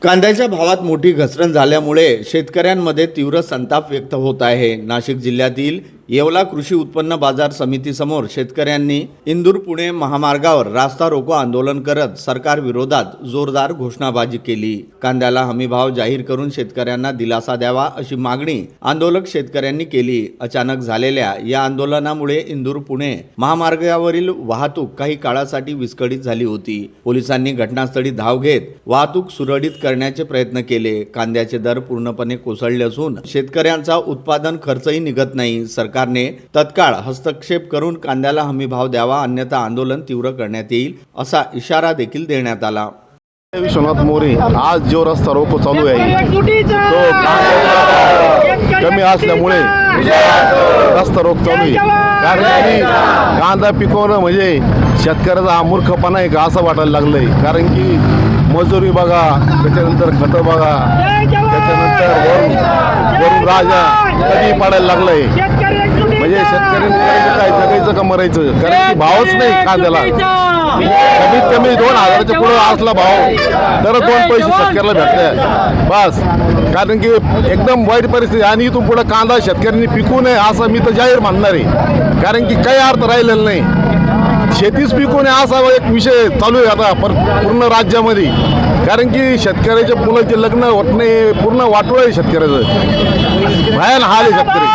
कांद्याच्या भावात मोठी घसरण झाल्यामुळे शेतकऱ्यांमध्ये तीव्र संताप व्यक्त होत आहे। नाशिक जिल्ह्यातील येवला कृषी उत्पन्न बाजार समितीसमोर शेतकऱ्यांनी इंदूर-पुणे महामार्गावर रास्ता रोको आंदोलन करत सरकार विरोधात जोरदार घोषणाबाजी केली। कांद्याला हमीभाव जाहीर करून शेतकऱ्यांना दिलासा द्यावा अशी मागणी आंदोलक शेतकऱ्यांनी केली। अचानक झालेल्या या आंदोलनामुळे इंदूर-पुणे महामार्गावरील वाहतूक काही काळासाठी विस्कळीत झाली होती। पोलिसांनी घटनास्थळी धाव घेत वाहतूक सुरळीत करण्याचे प्रयत्न केले। कांद्याचे दर पूर्णपणे कोसळले असून शेतकऱ्यांचा उत्पादन खर्चही निघत नाही। सरकारने तत्काळ हस्तक्षेप करून कांद्याला हमीभाव द्यावा, अन्यथा आंदोलन तीव्र करण्यात येईल असा इशारा देखील देण्यात आला। विश्वनाथ मोरे आज जो रस्ता रोको चालू आहे तो कमी असल्यामुळे रस्ता रोको चालू आहे। कारण की कांदा पिकवणं म्हणजे शेतकऱ्याचा हा मूर्खपणा आहे का असं वाटायला लागलंय। कारण की मजुरी बघा, त्याच्यानंतर खतं बघा, त्याच्यानंतर वरून राजा कधी पडायला लागलंय। म्हणजे शेतकऱ्यांनी काय जगायचं का मरायचं, कारण की भावच नाही कांद्याला। कमीत कमी 2000च्या पुढे असला भाव तर 2 पैसे शेतकऱ्याला भेटले बस। कारण की एकदम वाईट परिस्थिती आणि इथून पुढे कांदा शेतकऱ्यांनी पिकू नये असं मी तर जाहीर म्हणणार आहे। कारण की काही अर्थ राहिलेला नाही, शेतीच पिकू नये असा एक विषय चालू आहे आता पूर्ण राज्यामध्ये। कारण की शेतकऱ्याच्या मुलांचे लग्न होत नाही, पूर्ण वाटोळ आहे शेतकऱ्याचं, भयान हाल आहे शेतकरी।